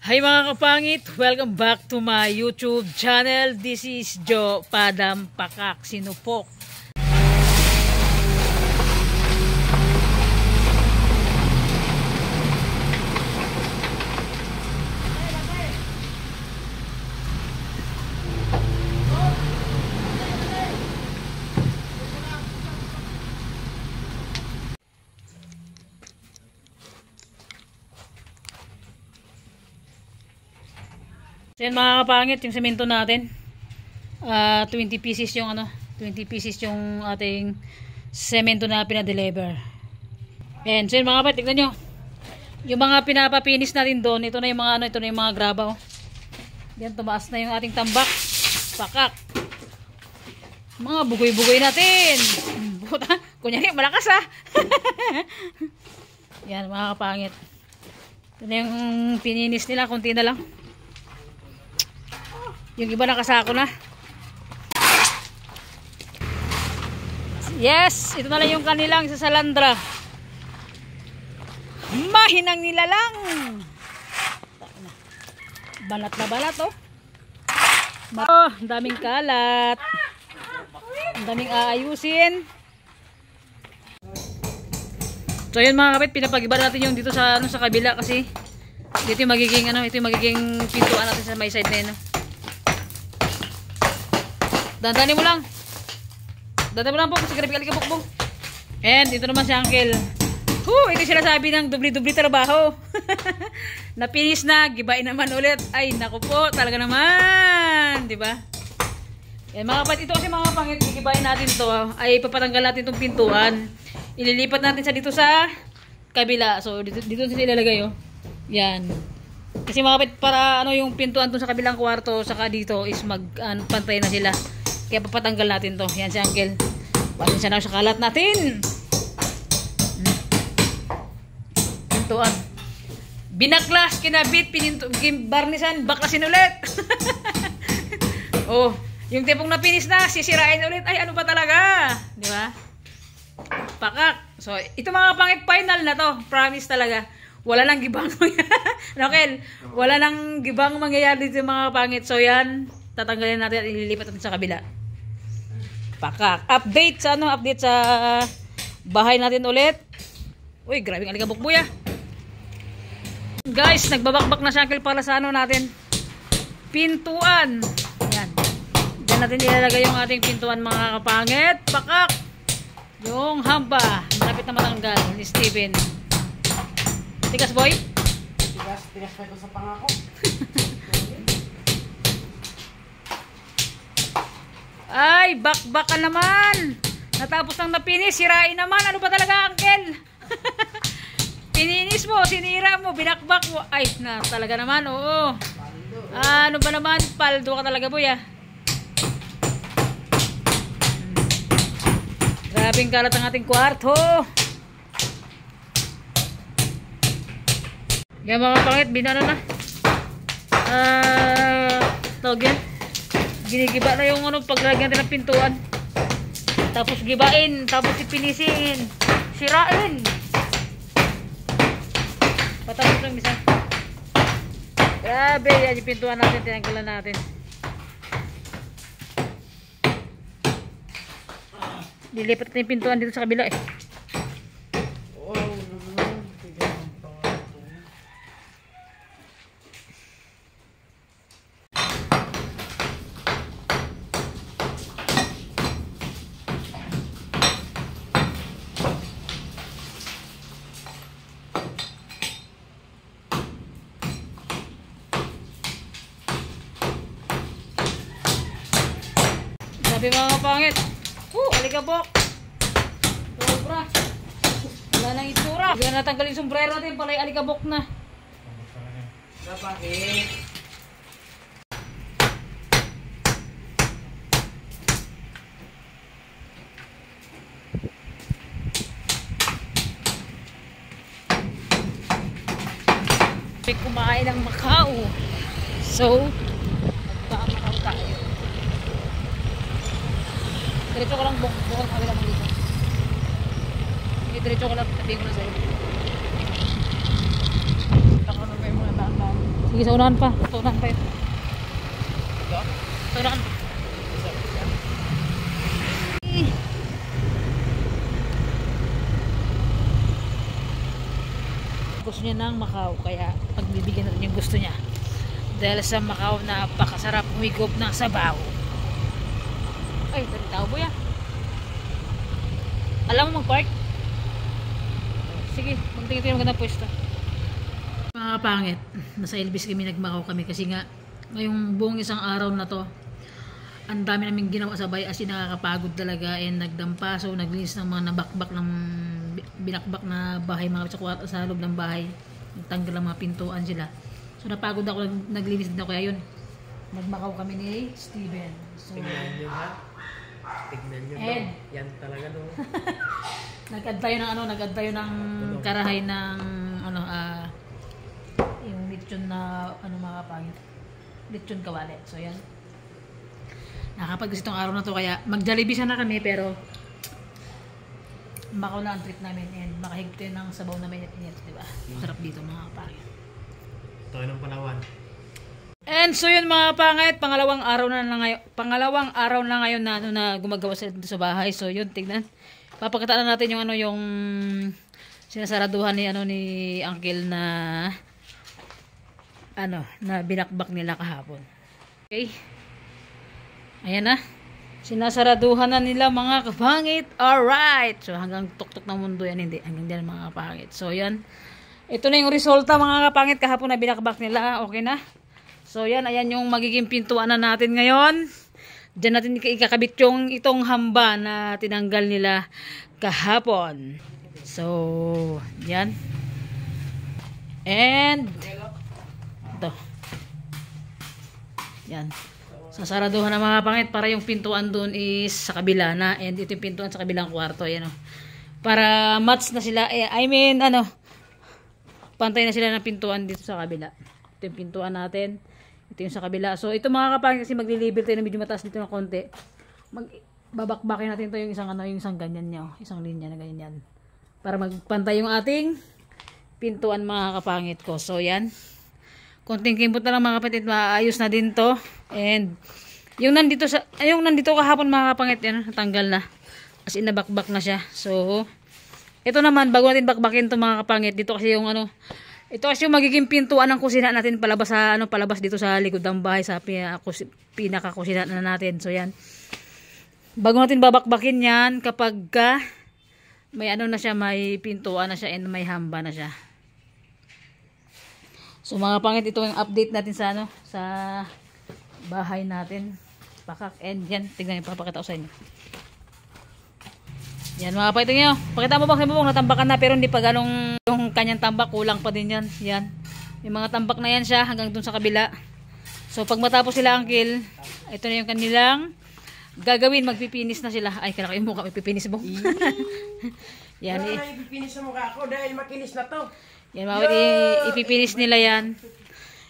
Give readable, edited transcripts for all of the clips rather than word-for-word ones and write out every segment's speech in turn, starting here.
Hi mga kapangit, welcome back to my YouTube channel. This is Joe Padam Pakak Sinupok. Yan mga kapangit, yung semento natin 20 pieces yung 20 pieces yung ating semento na pinadeliver. Yan, so yun mga kapangit, tignan nyo yung mga pinapapinis natin doon. Ito na yung mga ito na yung mga graba, oh. Yan, tumaas na yung ating tambak pakak, mga bugoy-bugoy natin. Buta, kunyari malakas Yan mga kapangit, ito na yung pininis nila, konti na lang. Yung iba nakasako na. Yes, ito na lang yung kanilang sa salandra. Mahinang nila lang. Balat na balat, oh. Oh, daming kalat. Ang daming aayusin. So yun mga kapit, pinapagiba natin yung dito sa sa kabila kasi dito yung magiging ito yung magiging pintuan natin sa may side na yun. Dandanin mo lang. Dandanin mo lang po kasi grabe ka bukbong. And ito naman si Uncle. Ito sila sabi ng dubli-dubli trabaho. Napinis na, gibain naman ulit. Ay, naku po, talaga naman, 'di ba? Yan mga kapatid, ito kasi mga pangit, gibain natin 'to, ay papatanggal natin 'tong pintuan. Ililipat natin sa dito sa kabila. So dito sila ilalagay, oh. Yan. Kasi mga kapatid, para yung pintuan dun sa kabilang kwarto saka dito is pantay na sila. Kaya papatanggal natin to. Yan si Uncle. Pasensya na sa kalat natin. Pintuan. Binaklas, kinabit, barnisan, baklasin ulit. Oh, yung tipong napinis na, sisirain ulit. Ay, ano ba talaga? Di ba? Pakak. So, ito mga pangit, final na to. Promise talaga. Wala nang gibang Uncle, wala nang gibang mangyayari dito mga pangit. So, yan. Tatanggalin natin at ililipat natin sa kabila. Pakak. Update sa update sa bahay natin ulit. Uy, grabe ang alikabok buya. Guys, nagbabakbak na si Uncle para sa natin. Pintuan. Yan. Diyan natin ilalagay yung ating pintuan mga kapangit. Pakak. Yung hamba. Malapit na matanggal. Ni Steven. Tigas boy? Tigas pa ito sa pangako. Ay, bakbak ka naman. Natapos nang napinis, sirain naman. Ano ba talaga, Uncle? Pininis mo, sinira mo, binakbak mo. Ay, na talaga naman, oo. Ano ba naman, paldo ka talaga, boy, Grabing kalat ang ating kwarto. Yan mga pangit, binano na. Tawag ginigiba na yung paglagyan natin ng pintuan. Tapos gibain, tapos ipinisin, sirain. Patapos lang misa. Grabe, yan yung pintuan natin, tinanggalan natin. Dilipat natin yung pintuan dito sa kabila Sabi mga kapangit, alikabok. Sobra. Wala nang itsura. Hindi na natanggal yung sombrero natin, pala'y alikabok na. Bakit? Kumain ng Macau. So, magpa-Macau tayo. Diretso ko lang bukang kabila mo dito. Diretso ko lang, tabihin ko na sa'yo. Ako na may mga tandaan. Sige, sa unahan pa. Sa unahan pa yun. Sa unahan pa. Gusto niya ng Macau, kaya pagbibigyan natin yung gusto niya. Dahil sa Macau, napakasarap humigop ng sabaw. Ay, dali tao boy ah. Alam mo mag-park? Sige, magtingin tayo ng magandang pwesto. Mga pangit, nasa Elvis kami, nagmakaw kami kasi nga ngayong buong isang araw na to, ang dami naming ginawa sa bahay, as in nakakapagod talaga, and nagdampaso, naglinis ng mga nabakbak ng binakbak na bahay, mga sa loob ng bahay, nagtanggal ang mga pintuan sila. So napagod ako, naglinis din ako, kaya yun, nagmakaw kami ni Steven. So, Tignan nyo ha. Tignan nyo Ed. no. Yan talaga no. nag-add tayo ng karahay ng yung lechon na mga pangit. Lechon kawali. So yan. Nakapag-gusto itong araw na to, kaya mag-Jollibee sana kami, pero Macau na ang trip namin, and makahigpit ng sabaw na mainit-init, di ba? Sarap dito mga pangit. Ito ng Palawan. And so yun mga pangit, pangalawang araw na ngayon na gumagawa sila dito sa bahay. So yun, tignan. Papakita na natin yung yung sinasaraduhan ni Uncle na na binakbak nila kahapon. Okay? Ayan na. Sinasaraduhan na nila mga kapangit. Alright. So hanggang tuktok ng mundo yan, hindi. Hanggang dyan mga kapangit. So yan. Ito na yung resulta mga kapangit kahapon na binakbak nila. Okay na. So yan, ayan yung magiging pintuan na natin ngayon. Diyan natin ikakabit yung itong hamba na tinanggal nila kahapon. So, yan. And ito. Yan. Sasaraduhan ng mga pangit para yung pintuan doon is sa kabila na, and ito yung pintuan sa kabilang kwarto. Ayan o. Para match na sila. Pantay na sila ng pintuan dito sa kabila. Ito yung pintuan natin. Ito yung sa kabila. So, ito mga kapangit, kasi magli-label tayo na medyo mataas dito ng konti. Babakbakin natin to yung isang ganyan nyo. Isang linya na ganyan yan. Para magpantay yung ating pintuan mga kapangit ko. So, yan. Konting kimbot na lang mga kapatid, maayos na din to. And yung nandito kahapon mga kapangit, yan, natanggal na. As in, nabakbak na siya. So, ito naman, bago natin bakbakin to mga kapangit, dito kasi yung ito kasi yung magiging pintuan ng kusina natin palabas dito sa likod ng bahay, sa pinaka-kusina na natin. So yan. Bago natin babakbakin yan, kapag may na siya, may pintuan na siya, and may hamba na siya. So mga pangit, ito yung update natin sa bahay natin. Pakak, and yan, tignan niyo, papakita ko sa inyo. Yan mga pangit nyo. Pakita mo bang natambakan na, pero hindi pa ganong yung kanyang tambak, kulang pa din yan. Yan. Yung mga tambak na yan siya hanggang dun sa kabila. So pag matapos sila Uncle, ito na yung kanilang gagawin, magpipinis na sila. Ay, kailangan yung mukha, magpipinis mo. Yan. Ipipinis sa mukha ko dahil makinis na to. Yan mga ipipinis nila yan.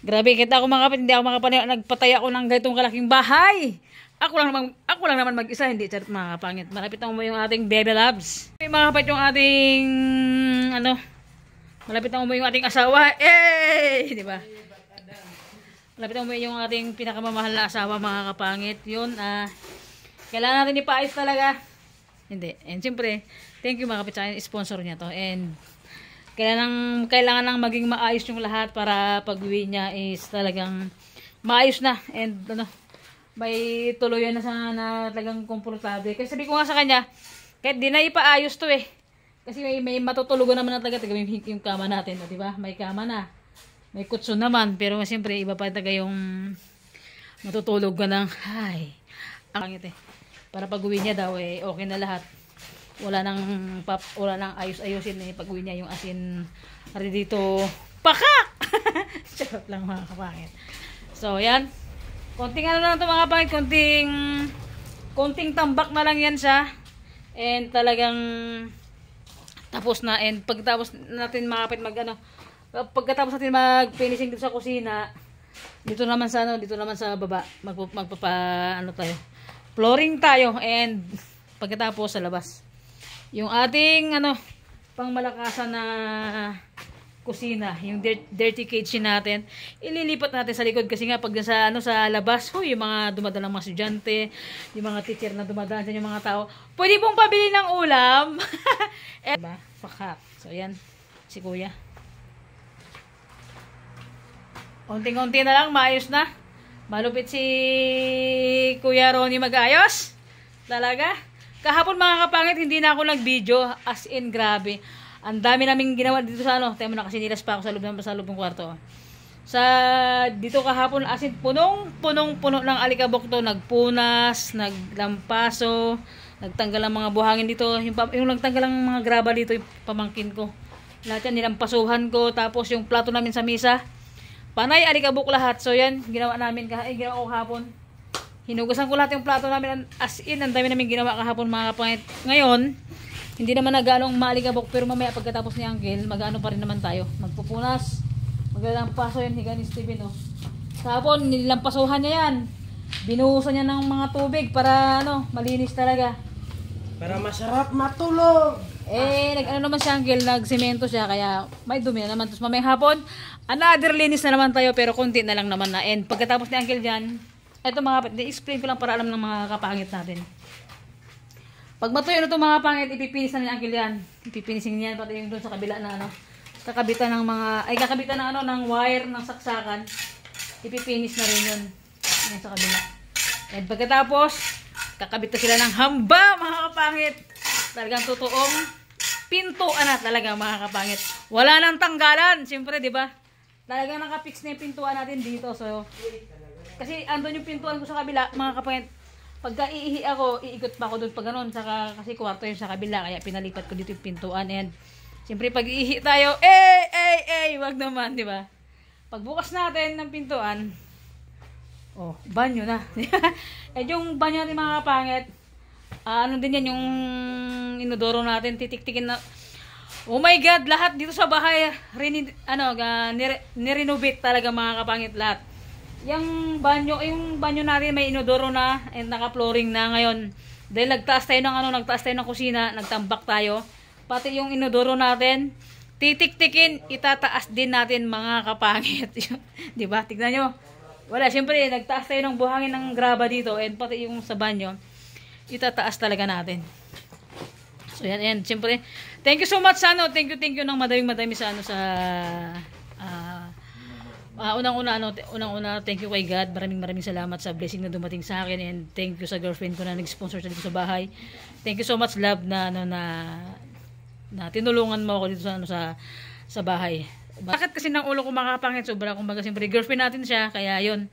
Grabe, kita ako mga kapatid, hindi ako makapaniwala, nagpatay ako ng ganitong kalaking bahay. Ako lang naman mag-isa, hindi charot mga kapangit. Malapit na mo yung ating baby loves. May mga kapatid yung ating malapit na mo yung ating asawa. Eh, di ba? Malapit na mo yung ating pinakamamahal na asawa mga kapangit. Yun, kailangan natin ipaayos talaga. Hindi. And siyempre, thank you mga kapatid sa akin, sponsor niya to. And kailangan lang maging maayos yung lahat para pag-uwi niya is talagang maayos na. And may tuluyan na sana talagang komportable. Kasi sabi ko nga sa kanya, kahit di na ipaayos to kasi may matutulugan naman na talaga yung kama natin, di ba? May kama na. May kutso naman, pero siyempre iba pa talaga yung matutulog ka ng ang pangit Para pag-uwi niya daw okay na lahat. Wala nang ayos-ayosin pag-uwi niya, yung asin dito pakak. Charot lang mga kapangit. So, yan. Konting lang ito mga kapangit, konting tambak na lang yan siya. And talagang tapos na. And pagkatapos natin mga kapangit pagkatapos natin mag-finishing dito sa kusina, dito naman sa baba, tayo. Flooring tayo, and pagkatapos sa labas. Yung ating pangmalakasan na kusina, yung dirty kitchen natin, ililipat natin sa likod kasi nga pag sa sa labas, yung mga dumadalang mga estudyante, yung mga teacher na dumadaan dyan, yung mga tao, pwede pong pabili ng ulam. Diba? Pakak. So yan, si Kuya. Unting-unti na lang, maayos na. Malupit si Kuya Ronnie mag-ayos. Talaga. Kahapon mga kapangit, hindi na ako nag-video. As in, grabe. Ang dami naming ginawa dito sa Tayo mo na kasi nilas pa ako sa loob ng kwarto. Dito kahapon, as in, punong-puno ng alikabok to. Nagpunas, naglampaso, nagtanggal ng mga buhangin dito. Yung nagtanggal ng mga graba dito, yung pamangkin ko. Lahat yan, nilampasuhan ko. Tapos yung plato namin sa misa. Panay, alikabok lahat. So yan, ginawa ko kahapon. Hinugasan ko lahat yung plato namin. As in, ang dami namin ginawa kahapon mga kapangit. Ngayon, hindi naman nagalong maalikabok. Pero mamaya pagkatapos ni Uncle, mag-ano pa rin naman tayo. Magpupunas. Maglampaso yan, higa ni Steven. Oh. Kahapon, nilampasuhan niya yan. Binuhusan niya ng mga tubig para malinis talaga. Para masarap matulog. Nag-ano naman si Uncle, nagsemento siya, kaya may dumi na naman. Tapos mamayang hapon, another linis na naman tayo, pero konti na lang naman na. And pagkatapos ni Uncle dyan, ito i-explain ko lang para alam ng mga kapangit natin. Pag matuyo na itong mga kapangit, ipipinis na ni Uncle yan. Ipipinisin niya, pati yung doon sa kabila na kakabitan ng wire, ng saksakan. Ipipinis na rin yun. Yan sa kabila. And pagkatapos, kakabit na sila ng hamba, mga kapangit. Talagang totoong pintuan na talaga mga kapangit. Wala nang tanggalan, siyempre, di ba? Talagang nakapix na yung pintuan natin dito. So, kasi andun yung pintuan ko sa kabila, mga kapangit. Pagka iihi ako, iikot pa ako doon pag ganun. Kasi kwarto yung sa kabila, kaya pinalipat ko dito yung pintuan. And, siyempre, pag iihi tayo, wag naman, di ba? Pagbukas natin ng pintuan, banyo na. Eh, yung banyo natin mga kapangit, din yan yung inodoro natin, titik-tikin na. Oh my God, lahat dito sa bahay, nirenovate talaga mga kapangit lahat. Yung banyo natin may inodoro na, and naka-flooring na ngayon. Dahil nagtaas tayo ng kusina, nagtambak tayo. Pati yung inodoro natin, titik-tikin, itataas din natin mga kapangit. Diba? Tignan nyo. Wala, syempre, nagtaas tayo ng buhangin ng graba dito, and pati yung sa banyo, itataas talaga natin. So yan, syempre, thank you so much thank you ng madaming sa unang-una, thank you kay God. Maraming salamat sa blessing na dumating sa akin, and thank you sa girlfriend ko na nag-sponsor dito sa bahay. Thank you so much, love, na tinulungan mo ako dito sa bahay. Bakit kasi ng ulo ko makakapangit, sobra, kumbaga siyempre girlfriend natin siya, kaya yun,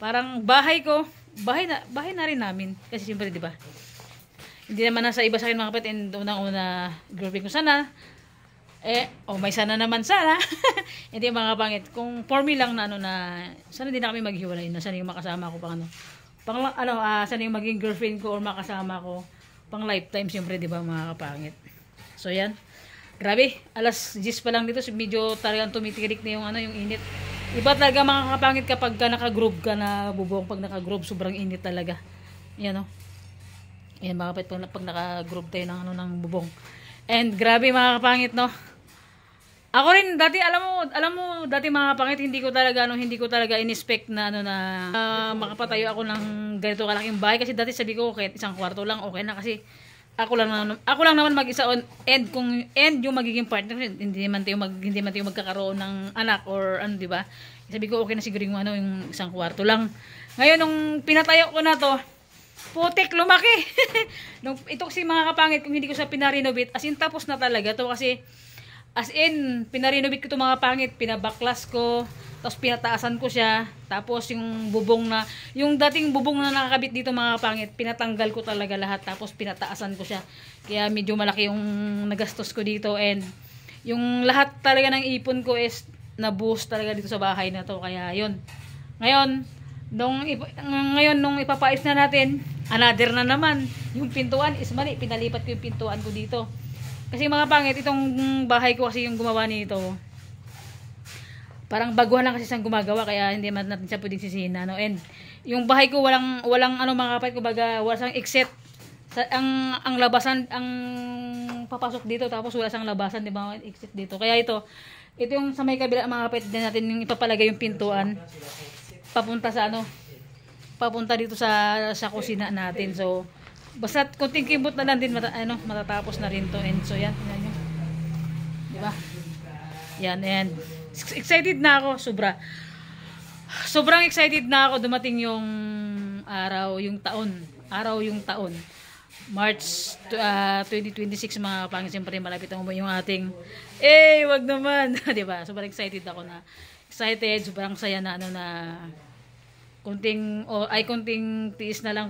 parang bahay na rin namin, kasi siyempre, di ba, hindi naman nasa iba sa akin mga kapatid. And unang-una, girlfriend ko sana, may sana naman sana. Hindi mga kapangit, kung for me lang sana din na kami maghiwalay, na sana yung makasama ko sana yung maging girlfriend ko or makasama ko pang lifetime, siyempre, di ba mga kapangit. So yan, grabe, alas 10 pa lang dito, medyo talagang tumitirik na yung init. Iba talaga mga kapangit kapag naka-groove ka na bubong. Pag naka-groove, sobrang init talaga. Yan yan mga kapangit, pag naka-groove tayo ng bubong. And grabe mga kapangit, ako rin dati, alam mo dati mga kapangit, hindi ko talaga in-expect na makapatayo ako ng ganito kalaking bahay, kasi dati sabi ko kahit isang kwarto lang okay na, kasi ako lang naman mag-isa and yung magiging partner, hindi man tayo magkakaroon ng anak or di ba? Sabi ko okay na siguro yung isang kwarto lang. Ngayon nung pinatayo ko na to, putik, lumaki. Ito kasi mga kapangit, kung hindi ko siya pinarenovate, as in tapos na talaga to, kasi as in pinarenovate ko to mga pangit, pinabaklas ko, tapos pinataasan ko siya, tapos yung dating bubong na nakakabit dito mga pangit, pinatanggal ko talaga lahat, tapos pinataasan ko siya, kaya medyo malaki yung nagastos ko dito, and yung lahat talaga ng ipon ko is na-boost talaga dito sa bahay na to, kaya yun. Ngayon nung ipapais na natin, another na naman, yung pintuan is mali, pinalipat ko yung pintuan ko dito. Kasi mga pangit, itong bahay ko kasi yung gumawa nito, parang baguhan lang kasi siyang gumagawa, kaya hindi man natin siya pwedeng sisihin and yung bahay ko walang mga kapatid ko, baga wala siyang exit ang labasan, ang papasok dito, tapos wala siyang labasan, di ba, exit dito. Kaya ito Ito yung sa may kabila mga kapatid din natin yung ipapalagay yung pintuan. Papunta sa ano? Papunta dito sa kusina natin. So, basta kunting kimbot na lang din matatapos na rin to. And so yan, tingnan nyo. Di ba? Yan, and excited na ako, sobrang excited na ako. Dumating yung araw, yung taon. March 2026 mga kapangit. Siyempre malapit ang yung ating wag naman. Di ba? Sobrang excited ako na. Excited, sobrang saya na konting tiis na lang,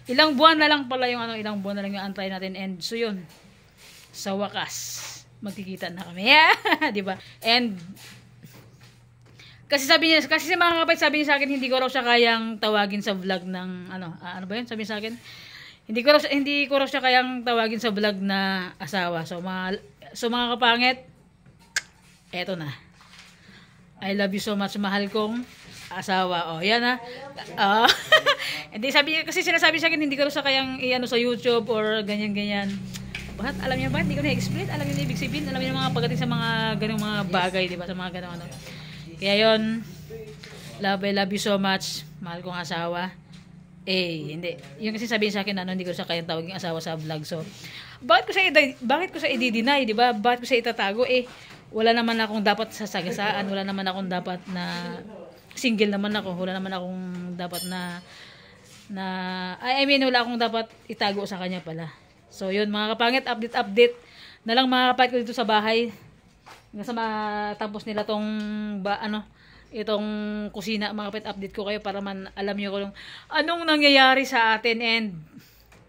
ilang buwan na lang pala ilang buwan na lang yung antay natin, and so yun, sa wakas magkikita na kami. Di ba? And kasi si mga kapatid sabi niya sa akin, hindi ko raw siya kayang tawagin sa vlog ng ano ba yun? Sabi niya sa akin, hindi ko raw siya kayang tawagin sa vlog na asawa. So mga kapangit, eto na. I love you so much, mahal kong asawa. Oh, yan Hindi sinasabi sa akin, hindi ko sa kayang sa YouTube or ganyan-ganyan. Bakit? Alam niyo ba? Hindi ko na-explain. Alam niyo na ibig sabihin. Alam niyo mga pagdating sa mga ganung mga bagay, di ba? Sa mga ganung ano. Kaya yon, I love you so much, mahal kong asawa. Hindi. Yung kasi sabihin sa akin, hindi ko sa kayang tawagin asawa sa vlog. So, bakit ko sa i-deny, di ba? Bakit ko sa itatago? Wala naman akong dapat sasagasaan. Wala naman akong dapat na single naman ako. Wala naman akong dapat wala akong dapat itago sa kanya pala. So, yun mga kapangit, update na lang mga kapangit ko dito sa bahay. Hanggang sa matapos nila itong kusina, mga kapangit, update ko kayo para man alam nyo kung anong nangyayari sa atin. And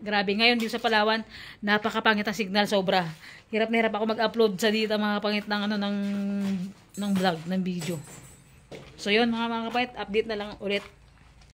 grabe, ngayon dito sa Palawan, napakapangit ang signal, sobra. Hirap na hirap ako mag-upload sa dito mga kapangit ng vlog, ng video. So yun mga kapangit, update na lang ulit.